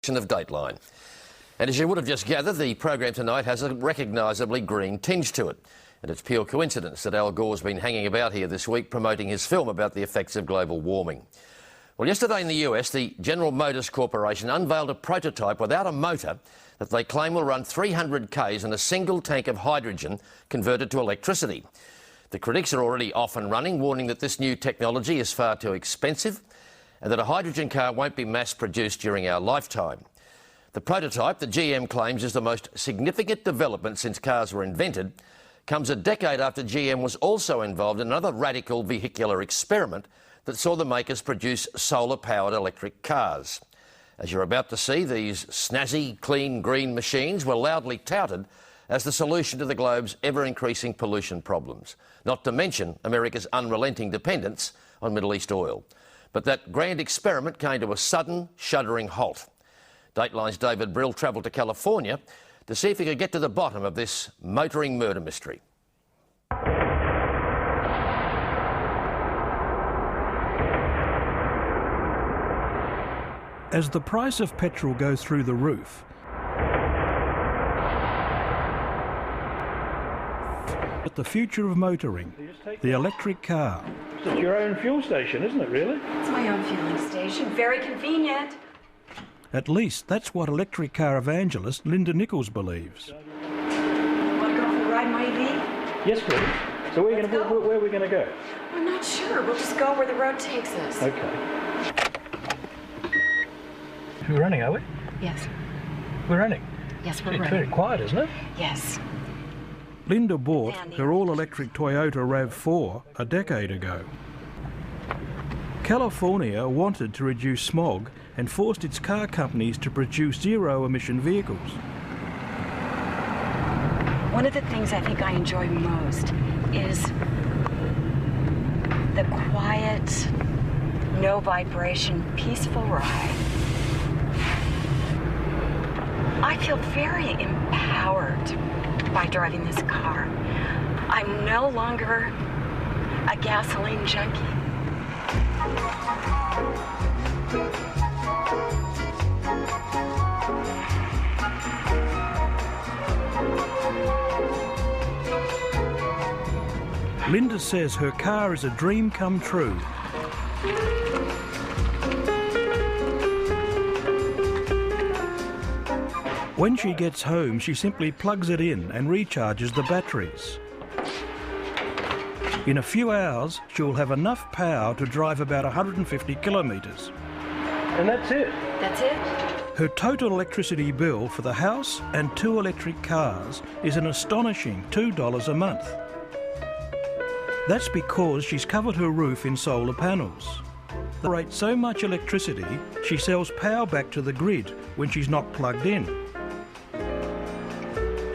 selection of Dateline. And as you would have just gathered, the program tonight has a recognisably green tinge to it. And it's pure coincidence that Al Gore's been hanging about here this week promoting his film about the effects of global warming. Well, yesterday in the US, the General Motors Corporation unveiled a prototype without a motor that they claim will run 300 k's in a single tank of hydrogen converted to electricity. The critics are already off and running, warning that this new technology is far too expensive and that a hydrogen car won't be mass-produced during our lifetime. The prototype that GM claims is the most significant development since cars were invented comes a decade after GM was also involved in another radical vehicular experiment that saw the makers produce solar-powered electric cars. As you're about to see, these snazzy, clean, green machines were loudly touted as the solution to the globe's ever-increasing pollution problems, not to mention America's unrelenting dependence on Middle East oil. But that grand experiment came to a sudden, shuddering halt. Dateline's David Brill travelled to California to see if he could get to the bottom of this motoring murder mystery. As the price of petrol goes through the roof, but the future of motoring, the electric car. It's your own fuel station, isn't it, really? It's my own fueling station. Very convenient. At least that's what electric car evangelist Linda Nichols believes. You want to go for a ride in my EV? Yes, please. So where are we going to go? I'm not sure. We'll just go where the road takes us. Okay. We're running, are we? Yes. We're running? Yes, we're It's running. very quiet, isn't it? Yes. Linda bought her all-electric Toyota RAV4 a decade ago. California wanted to reduce smog and forced its car companies to produce zero-emission vehicles. One of the things I think I enjoy most is the quiet, no vibration, peaceful ride. I feel very empowered by driving this car. I'm no longer a gasoline junkie. Linda says her car is a dream come true. When she gets home, she simply plugs it in and recharges the batteries. In a few hours, she'll have enough power to drive about 150 kilometres. And that's it? That's it? Her total electricity bill for the house and 2 electric cars is an astonishing $2 a month. That's because she's covered her roof in solar panels. They generate so much electricity, she sells power back to the grid when she's not plugged in.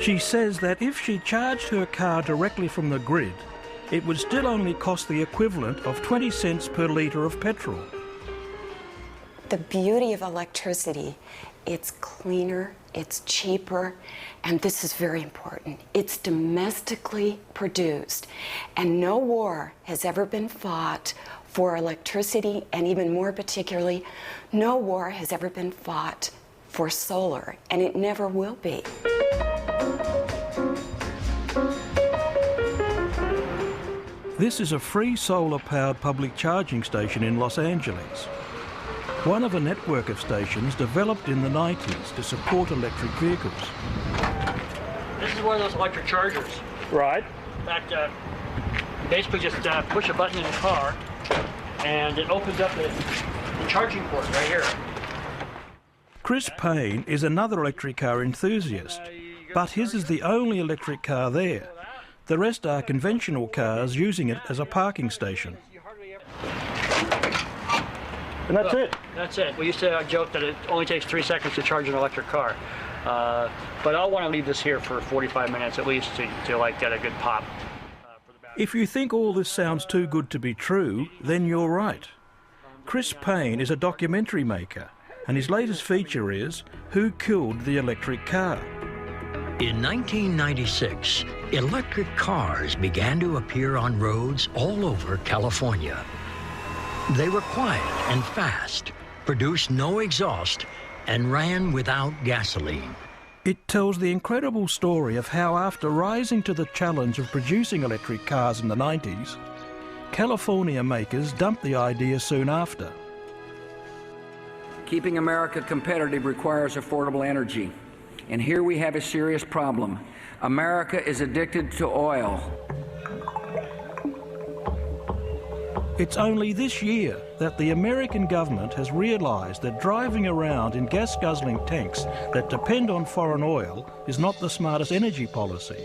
She says that if she charged her car directly from the grid, it would still only cost the equivalent of 20 cents per litre of petrol. The beauty of electricity, it's cleaner, it's cheaper, and this is very important. It's domestically produced, and no war has ever been fought for electricity, and even more particularly, no war has ever been fought for solar, and it never will be. This is a free solar-powered public charging station in Los Angeles. One of a network of stations developed in the 90s to support electric vehicles. This is one of those electric chargers. Right. In fact, you basically just push a button in the car and it opens up the charging port right here. Chris Payne is another electric car enthusiast, but his is the only electric car there. The rest are conventional cars using it as a parking station. And that's it? That's it. We used to joke that it only takes 3 seconds to charge an electric car. But I'll want to leave this here for 45 minutes at least to like get a good pop. If you think all this sounds too good to be true, then you're right. Chris Payne is a documentary maker, and his latest feature is Who Killed the Electric Car? In 1996, electric cars began to appear on roads all over California. They were quiet and fast, produced no exhaust, and ran without gasoline. It tells the incredible story of how, after rising to the challenge of producing electric cars in the 90s, California makers dumped the idea soon after. Keeping America competitive requires affordable energy. And here we have a serious problem. America is addicted to oil. It's only this year that the American government has realised that driving around in gas-guzzling tanks that depend on foreign oil is not the smartest energy policy.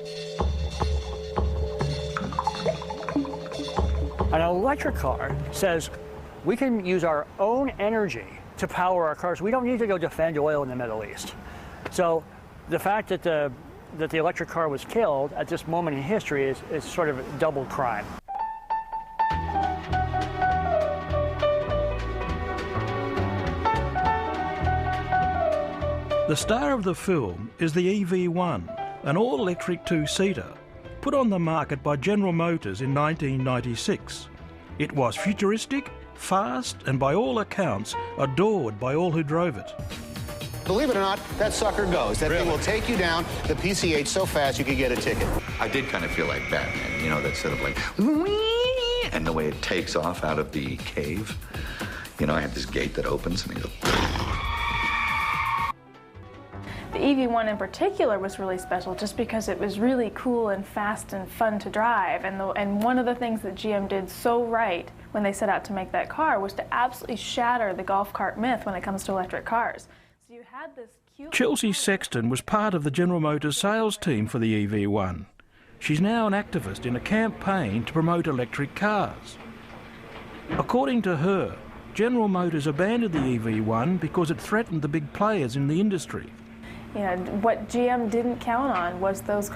An electric car says we can use our own energy to power our cars. We don't need to go defend oil in the Middle East. So the fact that the electric car was killed at this moment in history is sort of a double crime. The star of the film is the EV1, an all-electric two-seater, put on the market by General Motors in 1996. It was futuristic, fast, and by all accounts, adored by all who drove it. Believe it or not, that sucker goes. That thing will take you down the PCH so fast you could get a ticket. I did kind of feel like Batman, you know, that sort of like, and the way it takes off out of the cave. You know, I had this gate that opens and you go. The EV1 in particular was really special just because it was really cool and fast and fun to drive. And one of the things that GM did so right when they set out to make that car was to absolutely shatter the golf cart myth when it comes to electric cars. So you had this cute... Chelsea Sexton was part of the General Motors sales team for the EV1. She's now an activist in a campaign to promote electric cars. According to her, General Motors abandoned the EV1 because it threatened the big players in the industry. You know, what GM didn't count on was those